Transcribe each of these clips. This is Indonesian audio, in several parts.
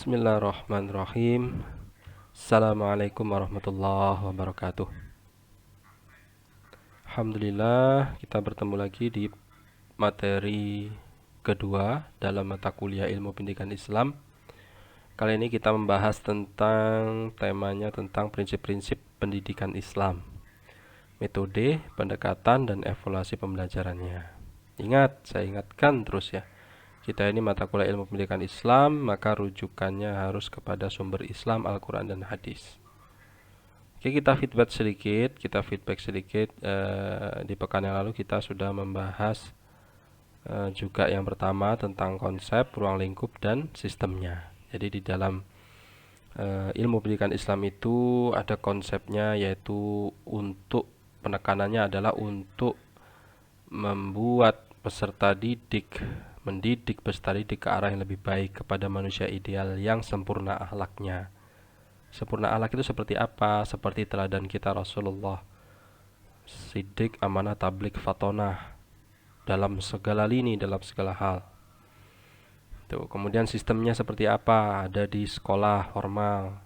Bismillahirrahmanirrahim. Assalamualaikum warahmatullahi wabarakatuh. Alhamdulillah, kita bertemu lagi di materi kedua dalam mata kuliah Ilmu Pendidikan Islam. Kali ini kita membahas tentang temanya tentang prinsip-prinsip pendidikan Islam, metode, pendekatan, dan evaluasi pembelajarannya. Ingat, saya ingatkan terus ya. Kita ini mata kuliah ilmu pendidikan Islam, maka rujukannya harus kepada sumber Islam, Al-Quran, dan hadis. Oke, kita feedback sedikit. Di pekan yang lalu kita sudah membahas juga yang pertama tentang konsep, ruang lingkup, dan sistemnya. Jadi di dalam ilmu pendidikan Islam itu ada konsepnya, yaitu untuk penekanannya adalah untuk membuat mendidik peserta didik ke arah yang lebih baik, kepada manusia ideal yang sempurna akhlaknya. Sempurna akhlak itu seperti apa? Seperti teladan kita Rasulullah, Siddiq, amanah, tabligh, fatonah, dalam segala lini, dalam segala hal. Tuh, kemudian sistemnya seperti apa? Ada di sekolah formal,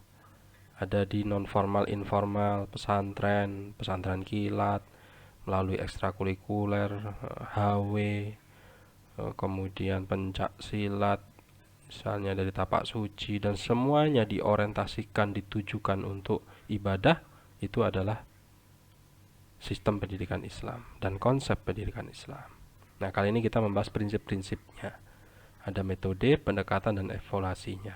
ada di non formal, informal, pesantren kilat, melalui ekstrakurikuler, HW, kemudian pencak silat, misalnya dari tapak suci, dan semuanya diorientasikan, ditujukan untuk ibadah. Itu adalah sistem pendidikan Islam dan konsep pendidikan Islam. Nah, kali ini kita membahas prinsip-prinsipnya. Ada metode, pendekatan, dan evaluasinya.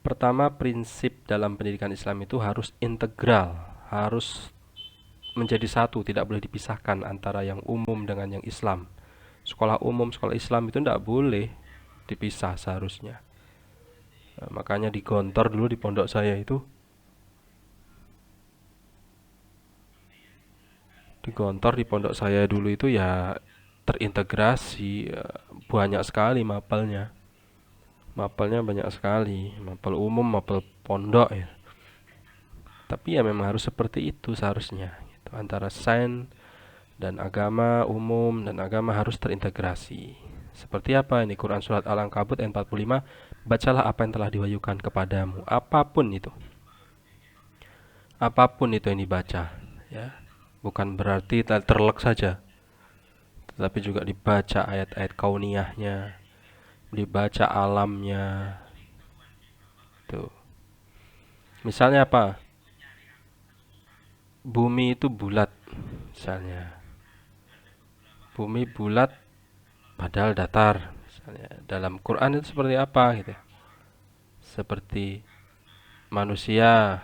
Pertama, prinsip dalam pendidikan Islam itu harus integral, harus menjadi satu, tidak boleh dipisahkan antara yang umum dengan yang Islam. Sekolah umum, sekolah Islam itu tidak boleh dipisah seharusnya. Makanya di Gontor dulu di pondok saya itu, ya terintegrasi, banyak sekali mapelnya. Banyak sekali, mapel umum, mapel pondok ya. Tapi ya memang harus seperti itu seharusnya. Gitu. Antara sains dan agama umum dan agama harus terintegrasi. Seperti apa ini? Quran surat Al-Ankabut ayat 45, bacalah apa yang telah diwahyukan kepadamu, apapun itu yang dibaca, ya. Bukan berarti terlek saja, tetapi juga dibaca ayat-ayat kauniyahnya, dibaca alamnya. Tuh. Misalnya apa? Bumi itu bulat, misalnya. Bumi bulat padahal datar, misalnya. Dalam Quran itu seperti apa gitu? Seperti manusia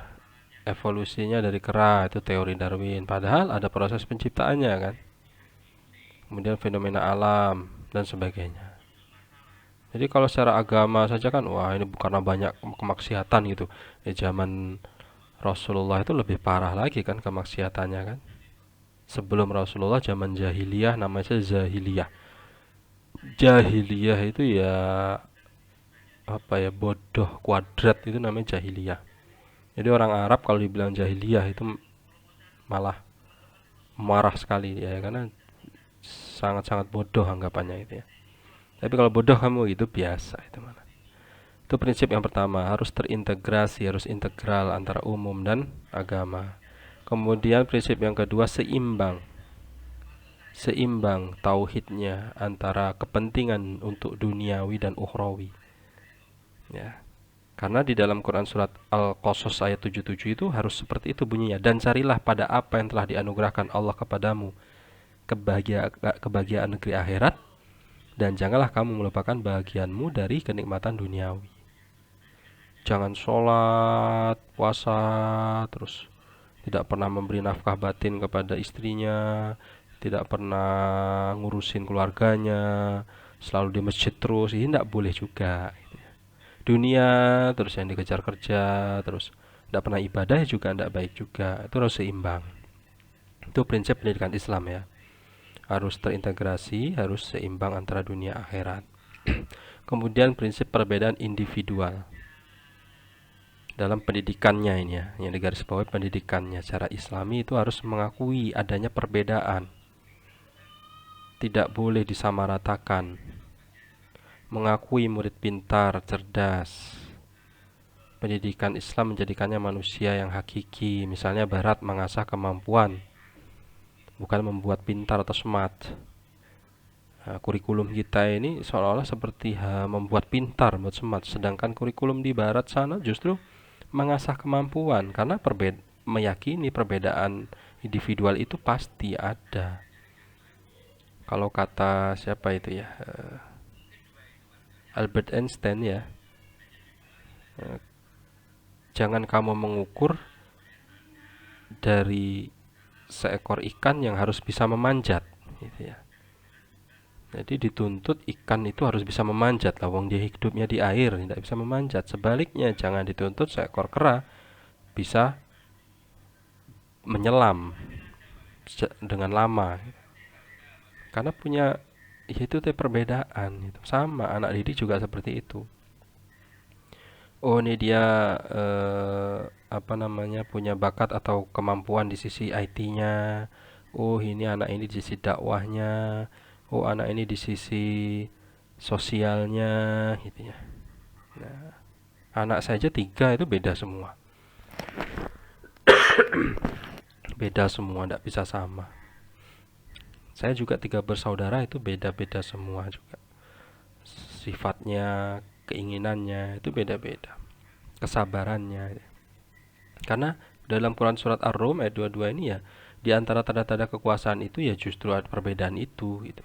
evolusinya dari kera, itu teori Darwin, padahal ada proses penciptaannya kan. Kemudian fenomena alam dan sebagainya. Jadi kalau secara agama saja kan, wah ini karena banyak kemaksiatan gitu. Di zaman Rasulullah itu lebih parah lagi kan kemaksiatannya kan. Sebelum Rasulullah, zaman jahiliyah, namanya jahiliyah. Jahiliyah itu ya apa ya, bodoh kuadrat, itu namanya jahiliyah. Jadi orang Arab kalau dibilang jahiliyah itu malah marah sekali ya, karena sangat-sangat bodoh anggapannya itu ya. Tapi kalau bodoh kamu gitu biasa itu mana. Itu prinsip yang pertama, harus terintegrasi, harus integral antara umum dan agama. Kemudian prinsip yang kedua, seimbang tauhidnya antara kepentingan untuk duniawi dan ukhrawi. Ya. Karena di dalam Quran surat Al-Qasas ayat 77 itu harus seperti itu bunyinya, dan carilah pada apa yang telah dianugerahkan Allah kepadamu kebahagiaan negeri akhirat, dan janganlah kamu melupakan bahagianmu dari kenikmatan duniawi. Jangan sholat, puasa, terus tidak pernah memberi nafkah batin kepada istrinya, tidak pernah ngurusin keluarganya, selalu di masjid terus, ini tidak boleh juga. Dunia terus yang dikejar kerja, terus tidak pernah ibadah juga tidak baik juga. Itu harus seimbang. Itu prinsip pendidikan Islam ya. Harus terintegrasi, harus seimbang antara dunia akhirat. Kemudian prinsip perbedaan individual dalam pendidikannya ini ya, yang digarisbawahi pendidikannya secara Islami itu harus mengakui adanya perbedaan, tidak boleh disamaratakan, mengakui murid pintar, cerdas, pendidikan Islam menjadikannya manusia yang hakiki. Misalnya Barat mengasah kemampuan, bukan membuat pintar atau smart. Kurikulum kita ini seolah-olah seperti membuat pintar, membuat smart. Sedangkan kurikulum di Barat sana justru mengasah kemampuan, karena meyakini perbedaan individual itu pasti ada. Kalau kata siapa itu ya, Albert Einstein ya, jangan kamu mengukur dari seekor ikan yang harus bisa memanjat, gitu ya. Jadi dituntut ikan itu harus bisa memanjat lah, wong dia hidupnya di air, tidak bisa memanjat. Sebaliknya, jangan dituntut seekor kera bisa menyelam dengan lama, karena punya itu perbedaan. Itu sama anak didik juga seperti itu. Oh, ini dia punya bakat atau kemampuan di sisi IT-nya. Oh, ini anak ini di sisi dakwahnya. Oh, anak ini di sisi sosialnya, gitu ya. Nah, anak saja 3 itu beda semua. Beda semua, tidak bisa sama. Saya juga 3 bersaudara itu beda-beda semua juga. Sifatnya, keinginannya itu beda-beda. Kesabarannya. Karena dalam Quran surat Ar-Rum ayat 22 ini ya, di antara tanda-tanda kekuasaan itu ya justru ada perbedaan itu gitu.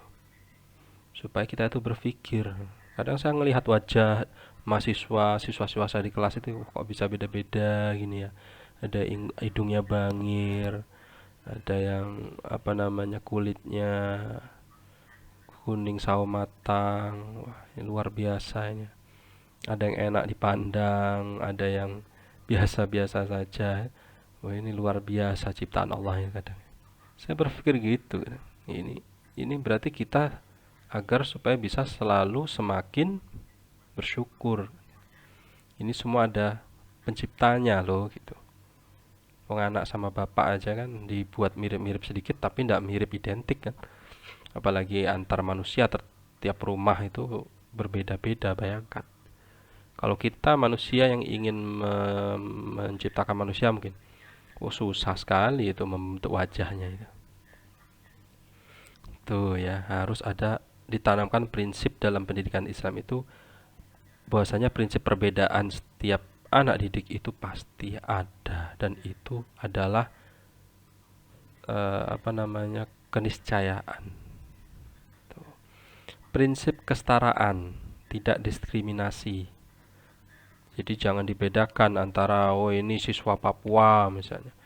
Supaya kita itu berpikir. Kadang saya ngelihat wajah siswa-siswa saya di kelas itu kok bisa beda-beda gini ya. Ada hidungnya bangir, ada yang kulitnya kuning sawo matang. Wah, ini luar biasa ini. Ada yang enak dipandang, ada yang biasa-biasa saja. Wah, ini luar biasa ciptaan Allah ya kadang. Saya berpikir gitu. Ini berarti kita agar supaya bisa selalu semakin bersyukur. Ini semua ada penciptanya loh gitu. Wong anak sama bapak aja kan dibuat mirip-mirip sedikit tapi tidak mirip identik kan. Apalagi antar manusia, tiap rumah itu berbeda-beda, bayangkan. Kalau kita manusia yang ingin menciptakan manusia mungkin susah sekali itu membentuk wajahnya itu. Tuh ya, harus ada ditanamkan prinsip dalam pendidikan Islam itu, bahwasanya prinsip perbedaan setiap anak didik itu pasti ada, dan itu adalah keniscayaan. Tuh. Prinsip kesetaraan, tidak diskriminasi. Jadi jangan dibedakan antara ini siswa Papua misalnya,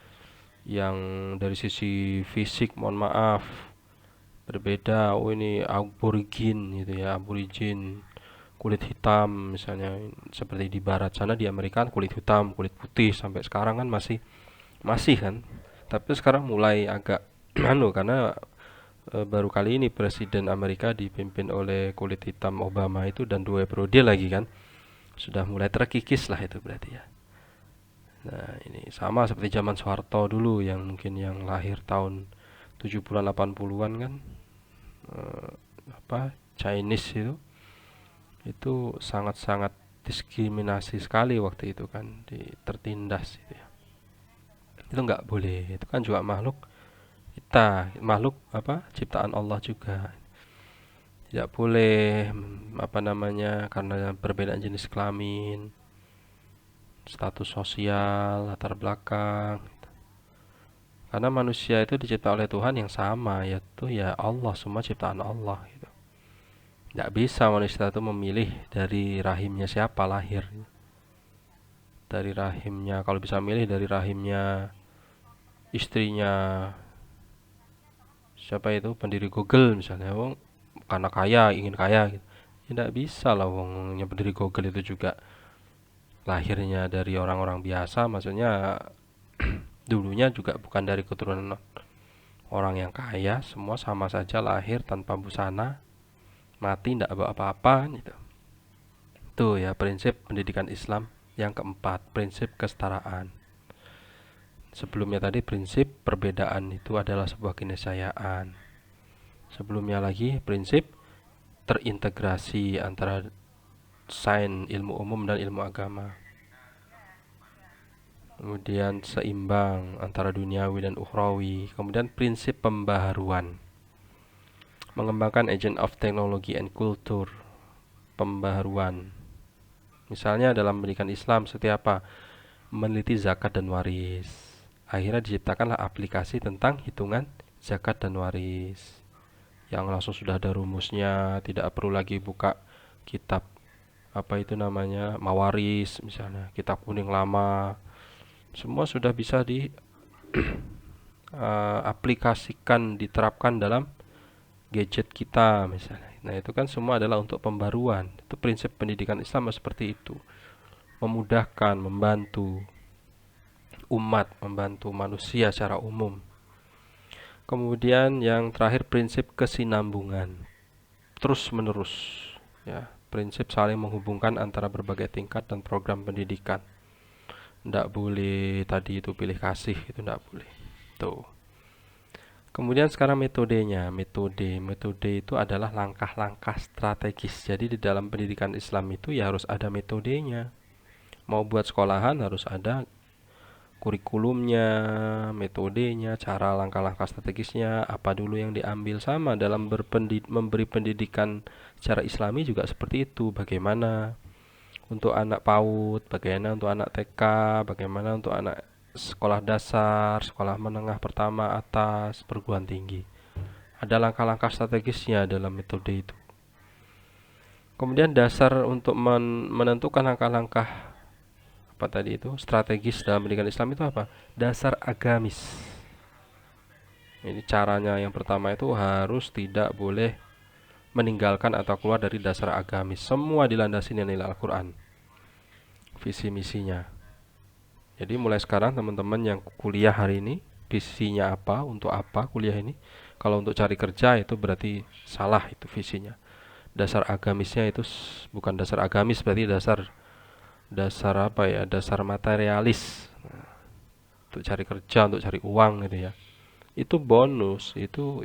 yang dari sisi fisik mohon maaf berbeda. Ini aborigin gitu ya, aborigin kulit hitam misalnya, seperti di barat sana, di Amerika kulit hitam, kulit putih sampai sekarang kan masih kan. Tapi sekarang mulai agak karena baru kali ini presiden Amerika dipimpin oleh kulit hitam Obama itu, dan 2 periode lagi kan. Sudah mulai terkikis lah itu berarti ya. Nah, ini sama seperti zaman Soeharto dulu, yang mungkin yang lahir tahun 70-an 80-an kan, Chinese itu sangat-sangat diskriminasi sekali waktu itu kan, tertindas gitu ya. Itu nggak boleh, itu kan juga makhluk ciptaan Allah juga. Tidak boleh karena perbedaan jenis kelamin, status sosial, latar belakang. Karena manusia itu dicipta oleh Tuhan yang sama, yaitu ya Allah, semua ciptaan Allah gitu. Tidak bisa manusia itu memilih dari rahimnya siapa lahir. Dari rahimnya, kalau bisa milih dari rahimnya istrinya siapa itu pendiri Google misalnya, karena ingin kaya gitu. Tidak bisa lah, wongnya pendiri Google itu juga lahirnya dari orang-orang biasa, maksudnya dulunya juga bukan dari keturunan orang yang kaya. Semua sama saja lahir tanpa busana, mati tidak bawa apa-apa gitu. Itu ya prinsip pendidikan Islam yang keempat, prinsip kesetaraan. Sebelumnya tadi prinsip perbedaan itu adalah sebuah keniscayaan. Sebelumnya lagi prinsip terintegrasi antara sains, ilmu umum dan ilmu agama. kemudian seimbang antara duniawi dan ukhrawi, kemudian prinsip pembaharuan, mengembangkan agent of technology and culture, pembaharuan. Misalnya dalam pendidikan Islam setiap apa? Meneliti zakat dan waris. Akhirnya diciptakanlah aplikasi tentang hitungan zakat dan waris, yang langsung sudah ada rumusnya, tidak perlu lagi buka kitab apa itu namanya Mawaris misalnya, kitab kuning lama, semua sudah bisa aplikasikan, diterapkan dalam gadget kita misalnya. Nah itu kan semua adalah untuk pembaruan. Itu prinsip pendidikan Islam seperti itu, memudahkan, membantu umat, membantu manusia secara umum. Kemudian yang terakhir prinsip kesinambungan, terus menerus, ya, prinsip saling menghubungkan antara berbagai tingkat dan program pendidikan. Tidak boleh tadi itu pilih kasih, itu tidak boleh. Tuh. Kemudian sekarang metodenya. Metode itu adalah langkah-langkah strategis. Jadi di dalam pendidikan Islam itu ya harus ada metodenya. Mau buat sekolahan harus ada kurikulumnya, metodenya, cara langkah-langkah strategisnya, apa dulu yang diambil. Sama dalam memberi pendidikan secara Islami juga seperti itu. Bagaimana untuk anak PAUD, bagaimana untuk anak TK, bagaimana untuk anak sekolah dasar, sekolah menengah pertama, atas, perguruan tinggi. Ada langkah-langkah strategisnya dalam metode itu. Kemudian dasar untuk menentukan langkah-langkah apa tadi itu strategis dalam pendidikan Islam itu apa? Dasar agamis. Ini caranya yang pertama itu harus tidak boleh meninggalkan atau keluar dari dasar agamis. Semua dilandasi nilai Al-Quran, visi misinya. Jadi mulai sekarang teman-teman yang kuliah hari ini, visinya apa, untuk apa kuliah ini. Kalau untuk cari kerja itu berarti salah itu visinya. Dasar agamisnya itu bukan dasar agamis, berarti dasar apa ya? Dasar materialis. Untuk cari kerja, untuk cari uang gitu ya. Itu bonus, itu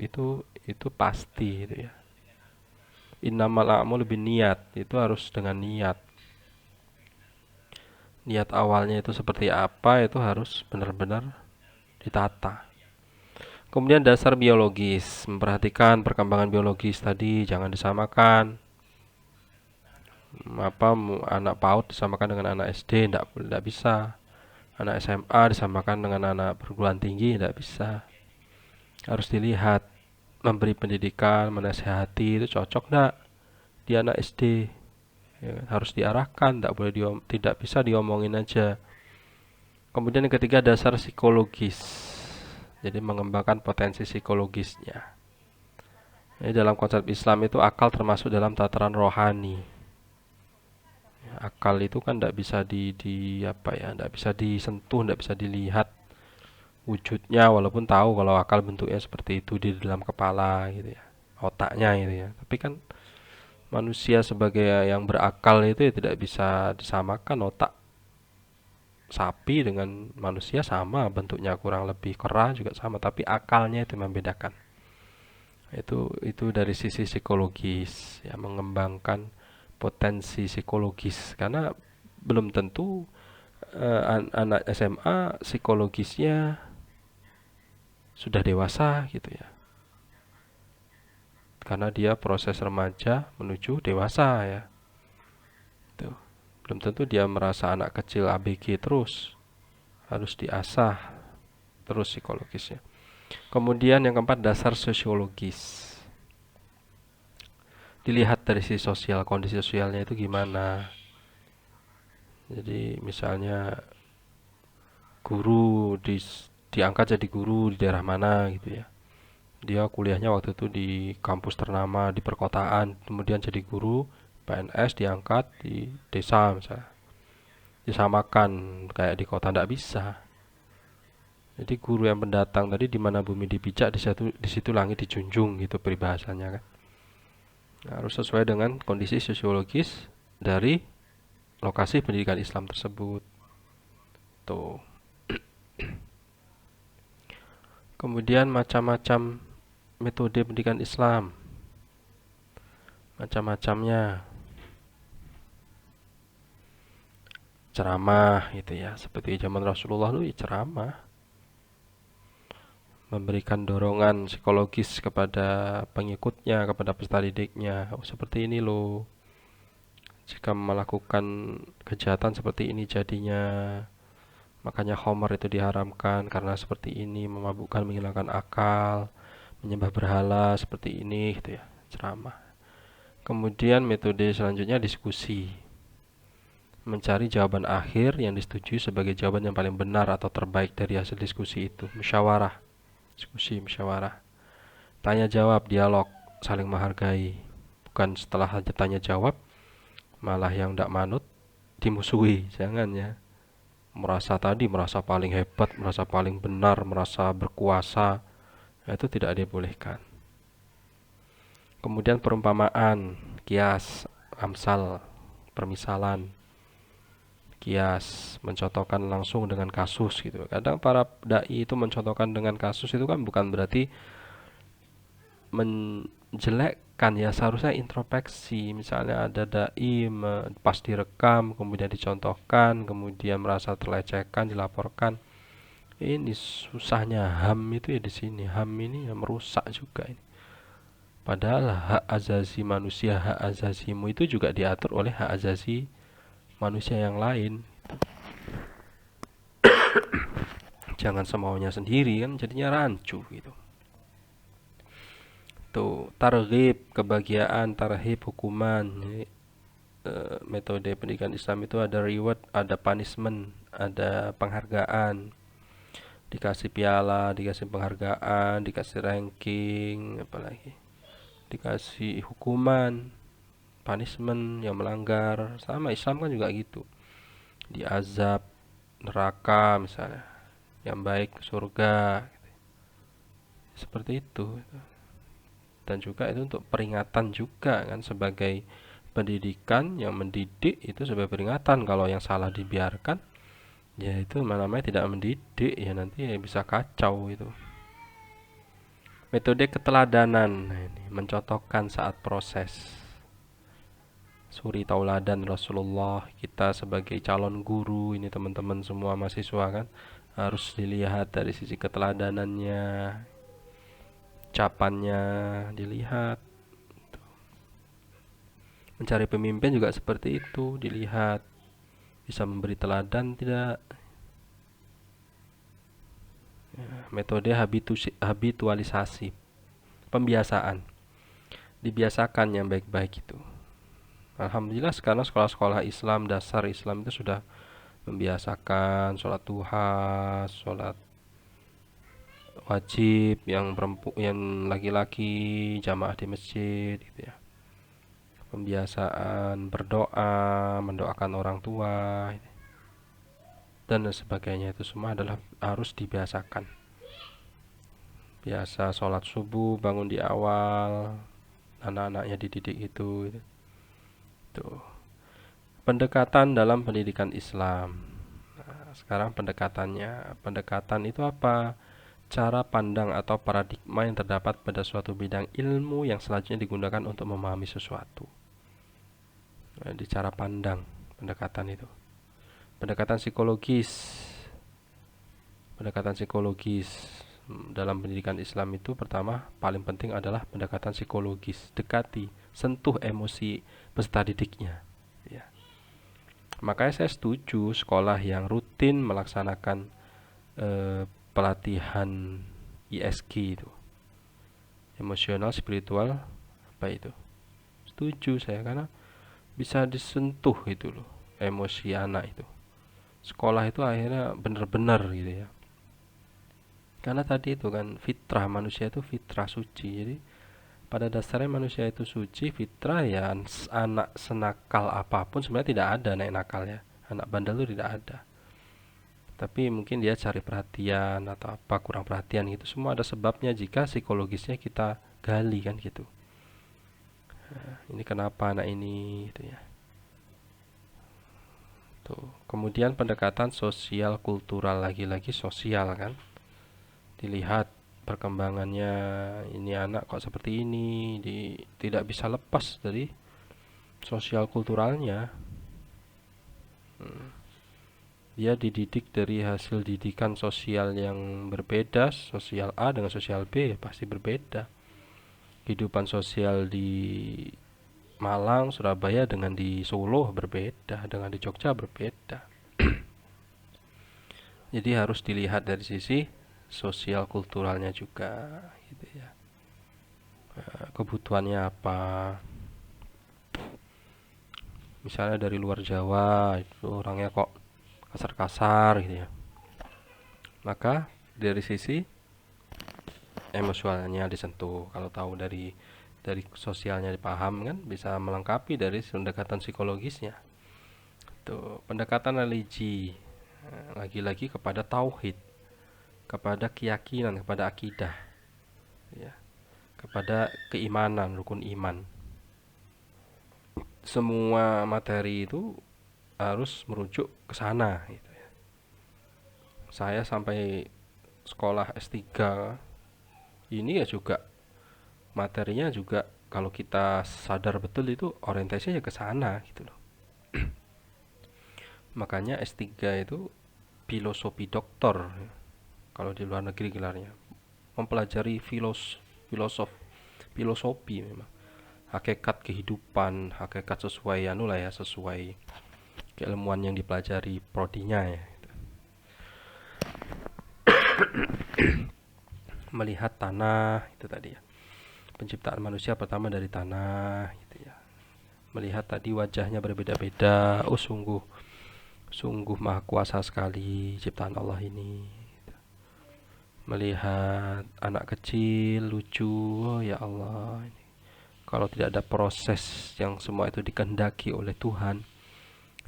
pasti gitu ya. Innamal a'malu binniyat, itu harus dengan niat. Niat awalnya itu seperti apa, itu harus benar-benar ditata. Kemudian dasar biologis, memperhatikan perkembangan biologis tadi, jangan disamakan anak PAUD disamakan dengan anak SD, tidak bisa. Anak SMA disamakan dengan anak perguruan tinggi, tidak bisa. Harus dilihat, memberi pendidikan, menasehati itu cocok tidak di anak SD. Ya, harus diarahkan, tidak bisa diomongin aja. Kemudian yang ketiga dasar psikologis, jadi mengembangkan potensi psikologisnya. Jadi dalam konsep Islam itu akal termasuk dalam tataran rohani. Akal itu kan tidak bisa tidak bisa disentuh, tidak bisa dilihat wujudnya, walaupun tahu kalau akal bentuknya seperti itu di dalam kepala gitu ya, otaknya gitu ya. Tapi kan manusia sebagai yang berakal itu ya tidak bisa disamakan. Otak sapi dengan manusia sama bentuknya, kurang lebih kera juga sama, tapi akalnya itu membedakan. Itu dari sisi psikologis ya, mengembangkan potensi psikologis, karena belum tentu anak SMA psikologisnya sudah dewasa gitu ya, karena dia proses remaja menuju dewasa ya. Tuh. Belum tentu dia merasa anak kecil ABG terus, harus diasah terus psikologisnya. Kemudian yang keempat dasar sosiologis, dilihat dari sisi sosial, kondisi sosialnya itu gimana. Jadi misalnya guru diangkat jadi guru di daerah mana gitu ya. Dia kuliahnya waktu itu di kampus ternama di perkotaan, kemudian jadi guru PNS diangkat di desa misalnya. Disamakan kayak di kota, tidak bisa. Jadi guru yang pendatang tadi, di mana bumi dipijak, di situ langit dijunjung gitu peribahasanya kan. Nah, harus sesuai dengan kondisi sosiologis dari lokasi pendidikan Islam tersebut. Tuh. Kemudian macam-macam metode pendidikan Islam, macam-macamnya. ceramah gitu ya, seperti zaman Rasulullah dulu ya ceramah, memberikan dorongan psikologis kepada pengikutnya, kepada peserta didiknya. Oh, seperti ini loh, jika melakukan kejahatan seperti ini jadinya, makanya khamar itu diharamkan karena seperti ini, memabukkan, menghilangkan akal, menyembah berhala seperti ini gitu ya, ceramah. Kemudian metode selanjutnya diskusi, mencari jawaban akhir yang disetujui sebagai jawaban yang paling benar atau terbaik dari hasil diskusi itu. Musyawarah, diskusi, musyawarah. Tanya jawab, dialog, saling menghargai. Bukan setelah aja tanya jawab, malah yang tidak manut dimusuhi. Jangan ya. Merasa paling hebat, merasa paling benar, merasa berkuasa. Itu tidak dibolehkan. Kemudian perumpamaan, kias, amsal, permisalan. Kias, mencontohkan langsung dengan kasus gitu. Kadang para dai itu mencontohkan dengan kasus itu kan bukan berarti menjelekkan ya, seharusnya introspeksi. Misalnya ada dai pas direkam kemudian dicontohkan, kemudian merasa terlecehkan, dilaporkan. Ini susahnya HAM itu ya di sini. HAM ini ya merusak juga ini. Padahal hak asasi manusia, hak asasimu itu juga diatur oleh hak asasi manusia yang lain. Jangan semaunya sendiri kan jadinya rancu gitu. Tuh, targhib kebahagiaan, tarhib hukuman. Jadi, metode pendidikan Islam itu ada reward, ada punishment, ada penghargaan. Dikasih piala, dikasih penghargaan, dikasih ranking, apalagi. Dikasih hukuman, punishment yang melanggar. Sama Islam kan juga gitu. Diazab neraka misalnya. Yang baik surga. Seperti itu. Dan juga itu untuk peringatan juga kan, sebagai pendidikan yang mendidik itu sebagai peringatan. Kalau yang salah dibiarkan ya itu namanya tidak mendidik ya, nanti ya bisa kacau itu. Metode keteladanan, nah ini mencontohkan saat proses, suri tauladan Rasulullah. Kita sebagai calon guru ini, teman-teman semua mahasiswa kan, harus dilihat dari sisi keteladanannya, ucapannya dilihat. Mencari pemimpin juga seperti itu, dilihat bisa memberi teladan tidak. Metode habitualisasi, pembiasaan, dibiasakan yang baik-baik itu. Alhamdulillah sekarang sekolah-sekolah Islam, dasar Islam itu sudah membiasakan sholat duha, sholat wajib yang yang laki-laki jamaah di masjid gitu ya. Pembiasaan berdoa, mendoakan orang tua dan sebagainya, itu semua adalah harus dibiasakan. Biasa sholat subuh, bangun di awal, anak-anaknya dididik itu. Tuh. Pendekatan dalam pendidikan Islam. Nah, sekarang pendekatan itu apa? Cara pandang atau paradigma yang terdapat pada suatu bidang ilmu yang selanjutnya digunakan untuk memahami sesuatu. Nah, di cara pandang, pendekatan itu. Pendekatan psikologis. Pendekatan psikologis dalam pendidikan Islam itu pertama paling penting adalah pendekatan psikologis. Dekati, sentuh emosi peserta didiknya. Ya. Makanya saya setuju sekolah yang rutin melaksanakan pelatihan ISG itu, emosional spiritual apa itu. Setuju saya, karena bisa disentuh itu loh emosi anak itu. Sekolah itu akhirnya benar-benar gitu ya. Karena tadi itu kan fitrah manusia itu fitrah suci. Jadi pada dasarnya manusia itu suci, fitrah ya. Anak senakal apapun sebenarnya tidak ada anak nakal ya. Anak bandel itu tidak ada. Tapi mungkin dia cari perhatian atau apa, kurang perhatian gitu. Semua ada sebabnya jika psikologisnya kita gali kan gitu. Nah, ini kenapa anak ini gitu ya. Tuh. Kemudian pendekatan sosial kultural, lagi-lagi sosial kan. Dilihat perkembangannya, ini anak kok seperti ini, tidak bisa lepas dari sosial kulturalnya. Dia dididik dari hasil didikan sosial yang berbeda. Sosial A dengan sosial B pasti berbeda. Kehidupan sosial di Malang, Surabaya dengan di Solo berbeda, dengan di Jogja berbeda. Jadi harus dilihat dari sisi sosial kulturalnya juga, gitu ya. Kebutuhannya apa? Misalnya dari luar Jawa itu orangnya kok kasar-kasar gitu ya. Maka dari sisi emosionalnya disentuh. Kalau tahu dari sosialnya dipaham kan bisa melengkapi dari pendekatan psikologisnya. Tuh, pendekatan religi lagi-lagi kepada tauhid, kepada keyakinan, kepada akidah, ya, kepada keimanan, rukun iman. Semua materi itu harus merujuk ke sana gitu ya. Saya sampai sekolah S3 ini ya juga materinya juga kalau kita sadar betul itu orientasinya ke sana gitu loh. Makanya S3 itu filosofi doktor kalau di luar negeri gelarnya. Mempelajari filosofi memang. Hakikat kehidupan, hakikat sesuai lah ya, sesuai keilmuan yang dipelajari prodinya ya. Melihat tanah itu tadi ya. Penciptaan manusia pertama dari tanah gitu ya. Melihat tadi wajahnya berbeda-beda. Oh sungguh maha kuasa sekali ciptaan Allah ini. Melihat anak kecil lucu, oh ya Allah. Kalau tidak ada proses yang semua itu dikehendaki oleh Tuhan,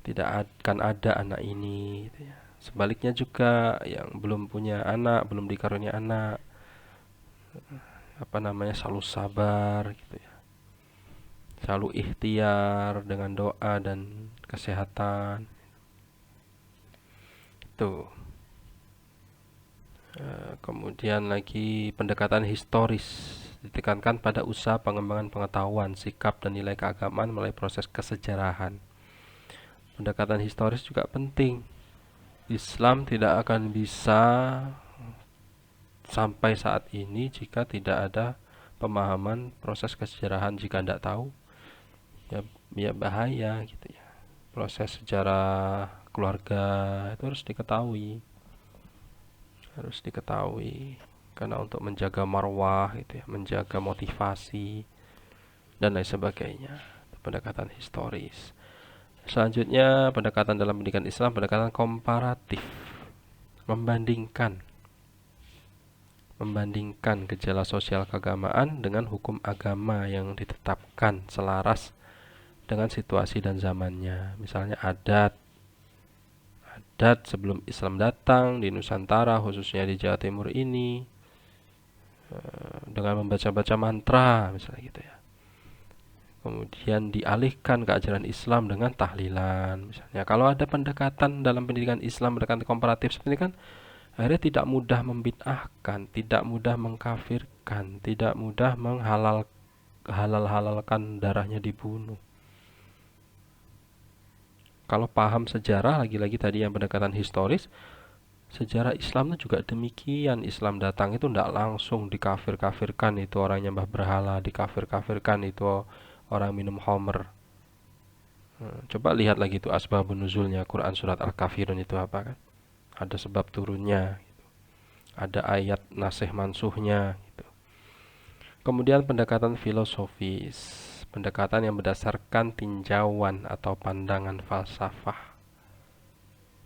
tidak akan ada anak ini gitu ya. Sebaliknya juga yang belum punya anak, belum dikarunia anak, selalu sabar gitu ya. Selalu ikhtiar dengan doa dan kesehatan. Tuh. Kemudian lagi pendekatan historis ditekankan pada usaha pengembangan pengetahuan, sikap dan nilai keagamaan melalui proses kesejarahan. Pendekatan historis juga penting. Islam tidak akan bisa sampai saat ini jika tidak ada pemahaman proses kesejarahan. Jika tidak tahu ya bahaya gitu ya. Proses sejarah keluarga itu harus diketahui karena untuk menjaga marwah gitu ya, menjaga motivasi dan lain sebagainya. Pendekatan historis. Selanjutnya pendekatan dalam pendidikan Islam, pendekatan komparatif, membandingkan gejala sosial keagamaan dengan hukum agama yang ditetapkan selaras dengan situasi dan zamannya. Misalnya adat sebelum Islam datang di Nusantara, khususnya di Jawa Timur ini, dengan membaca-baca mantra misalnya gitu ya. Kemudian dialihkan ke ajaran Islam dengan tahlilan misalnya. Kalau ada pendekatan dalam pendidikan Islam, pendekatan komparatif seperti ini kan akhirnya tidak mudah membid'ahkan, tidak mudah mengkafirkan, tidak mudah menghalal-halalkan darahnya dibunuh. Kalau paham sejarah, lagi-lagi tadi yang pendekatan historis, sejarah Islam itu juga demikian. Islam datang itu tidak langsung dikafir-kafirkan itu orang nyembah berhala, dikafir-kafirkan itu orang minum khamr. Coba lihat lagi itu asbabun nuzulnya Quran surat Al-Kafirun itu apa kan? Ada sebab turunnya, gitu. Ada ayat nasih mansuhnya gitu. Kemudian pendekatan filosofis, pendekatan yang berdasarkan tinjauan atau pandangan falsafah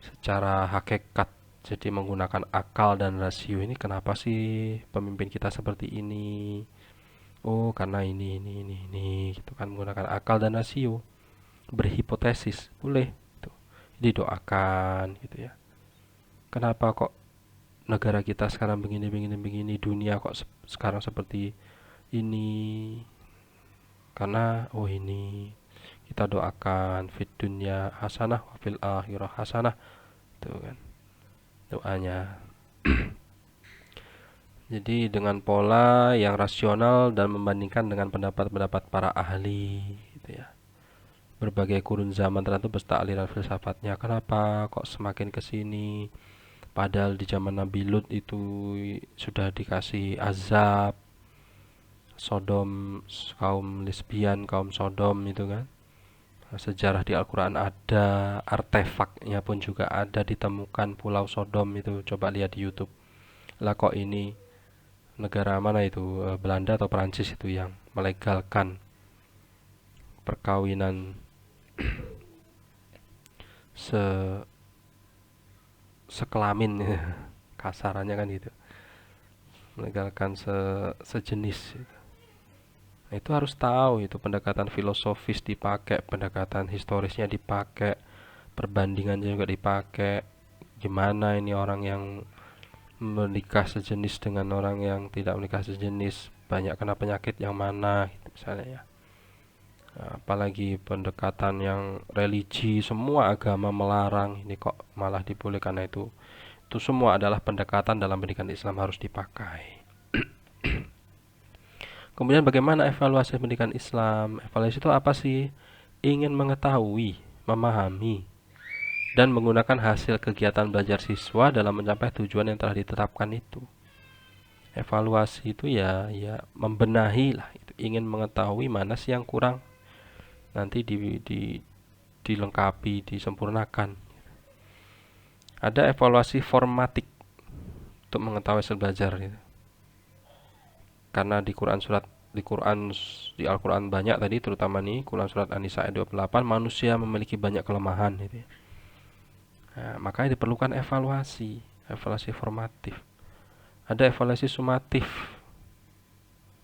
secara hakikat. Jadi menggunakan akal dan rasio. Ini kenapa sih pemimpin kita seperti ini? Oh, karena ini gitu kan, menggunakan akal dan rasio. Berhipotesis, boleh gitu. Didoakan gitu ya. Kenapa kok negara kita sekarang begini, dunia kok sekarang seperti ini? Karena ini kita doakan fit dunya hasanah wa fil akhirah hasanah, tuh kan doanya. Jadi dengan pola yang rasional dan membandingkan dengan pendapat-pendapat para ahli gitu ya. berbagai kurun zaman tertentu beserta aliran filsafatnya. Kenapa kok semakin kesini? Padahal di zaman Nabi Lut itu sudah dikasih azab, Sodom, kaum lesbian, kaum Sodom itu kan. Sejarah di Al-Quran ada, artefaknya pun juga ada, ditemukan Pulau Sodom itu, coba lihat di YouTube. Lah kok ini negara mana itu, Belanda atau Perancis itu yang melegalkan perkawinan se sekelamin kasarannya kan gitu, melegalkan sejenis gitu. Nah, itu harus tahu itu pendekatan filosofis dipakai, pendekatan historisnya dipakai, perbandingannya juga dipakai. Gimana ini orang yang menikah sejenis dengan orang yang tidak menikah sejenis, banyak kena penyakit yang mana gitu misalnya ya. Nah, apalagi pendekatan yang religi, semua agama melarang, ini kok malah dibolehkan. Nah, itu semua adalah pendekatan dalam pendidikan Islam harus dipakai. Kemudian bagaimana evaluasi pendidikan Islam? Evaluasi itu apa sih? Ingin mengetahui, memahami, dan menggunakan hasil kegiatan belajar siswa dalam mencapai tujuan yang telah ditetapkan itu. Evaluasi itu ya membenahi lah, itu ingin mengetahui mana sih yang kurang, nanti dilengkapi, disempurnakan. Ada evaluasi formatik untuk mengetahui hasil belajar gitu. Karena di Al-Quran banyak tadi, terutama nih Quran surat An-Nisa ayat 28, manusia memiliki banyak kelemahan gitu ya. Nah, makanya diperlukan evaluasi formatif. Ada evaluasi sumatif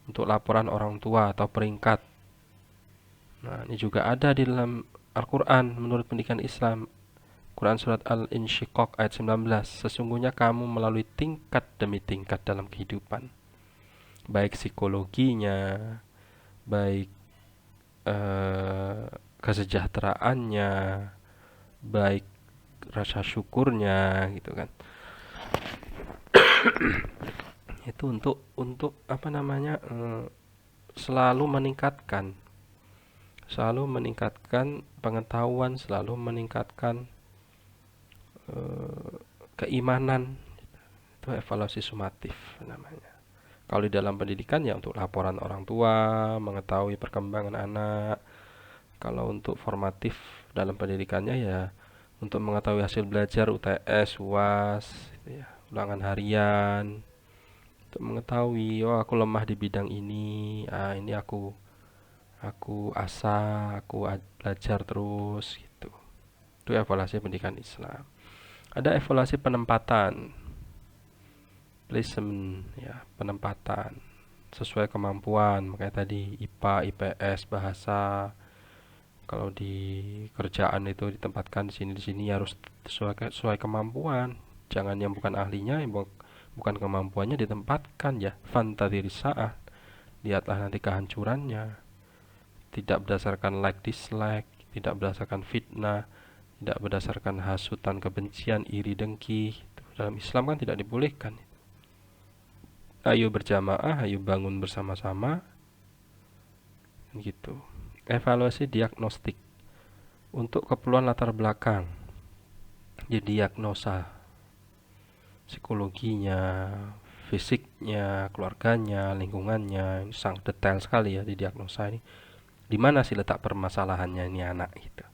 untuk laporan orang tua atau peringkat. Nah, ini juga ada di dalam Al-Quran menurut pendidikan Islam. Quran surat Al-Insyiqaq ayat 19, sesungguhnya kamu melalui tingkat demi tingkat dalam kehidupan, baik psikologinya, baik kesejahteraannya, baik rasa syukurnya gitu kan. Itu untuk apa namanya, selalu meningkatkan pengetahuan, selalu meningkatkan keimanan. Itu evaluasi sumatif namanya. Kalau di dalam pendidikan ya untuk laporan orang tua, mengetahui perkembangan anak. Kalau untuk formatif dalam pendidikannya ya untuk mengetahui hasil belajar UTS, UAS, gitu ya, ulangan harian. Untuk mengetahui, oh aku lemah di bidang ini, ini aku asah, aku belajar terus gitu. Itu evaluasi pendidikan Islam. Ada evaluasi penempatan, placement ya, penempatan sesuai kemampuan. Makanya tadi IPA, IPS, bahasa. Kalau di kerjaan itu ditempatkan di sini harus sesuai kemampuan. Jangan yang bukan ahlinya, yang bukan kemampuannya ditempatkan ya. Fantadhir saat. Lihatlah nanti kehancurannya. Tidak berdasarkan like dislike, tidak berdasarkan fitnah, tidak berdasarkan hasutan kebencian, iri dengki. Dalam Islam kan tidak dibolehkan. Ayo berjamaah, ayo bangun bersama-sama, gitu. Evaluasi diagnostik untuk keperluan latar belakang, jadi diagnosa psikologinya, fisiknya, keluarganya, lingkungannya. Ini sangat detail sekali ya di diagnosa ini. Di mana sih letak permasalahannya ini anak gitu.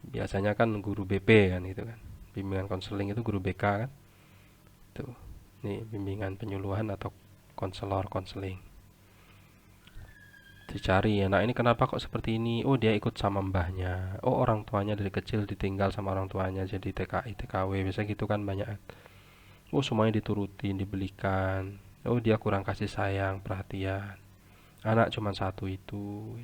Biasanya kan guru BP kan gitu kan. Bimbingan konseling itu guru BK kan. Tuh. Ini bimbingan penyuluhan atau konseling. Dicari ya, nah ini kenapa kok seperti ini? Oh dia ikut sama mbahnya. Oh orang tuanya dari kecil ditinggal sama orang tuanya jadi TKI, TKW. Biasanya gitu kan banyak. Oh semuanya diturutin, dibelikan. Oh dia kurang kasih sayang, perhatian. Anak cuma satu itu.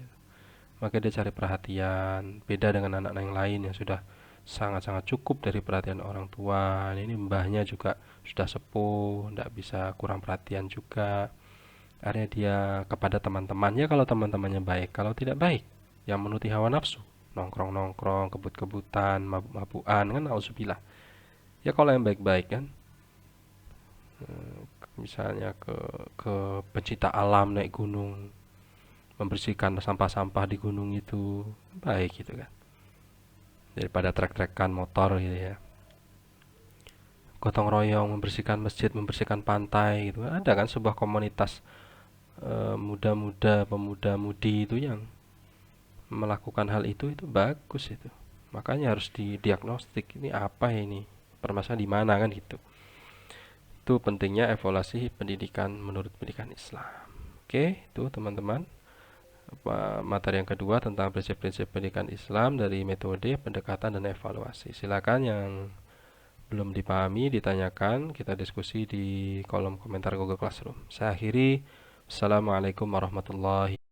Maka dia cari perhatian. Beda dengan anak yang lain yang sudah sangat-sangat cukup dari perhatian orang tua. Ini mbahnya juga sudah sepuh, tidak bisa kurang perhatian juga. Akhirnya dia kepada teman-temannya, kalau teman-temannya baik, kalau tidak baik, yang menuruti hawa nafsu, nongkrong-nongkrong, kebut-kebutan, mabuk-mabukan kan, auzubillah. Ya kalau yang baik-baik kan, misalnya ke pecinta alam, naik gunung, membersihkan sampah-sampah di gunung itu baik gitu kan. daripada trek-trekan motor gitu ya. Gotong royong membersihkan masjid, membersihkan pantai gitu. Ada kan sebuah komunitas muda-muda, pemuda-mudi itu yang melakukan hal itu bagus itu. Makanya harus didiagnostik, ini apa ini? Permasalahan di mana kan gitu. Itu pentingnya evaluasi pendidikan menurut pendidikan Islam. Oke, itu teman-teman. Materi yang kedua tentang prinsip-prinsip pendidikan Islam dari metode, pendekatan, dan evaluasi. Silakan yang belum dipahami ditanyakan, kita diskusi di kolom komentar Google Classroom. Saya akhiri. Assalamualaikum warahmatullahi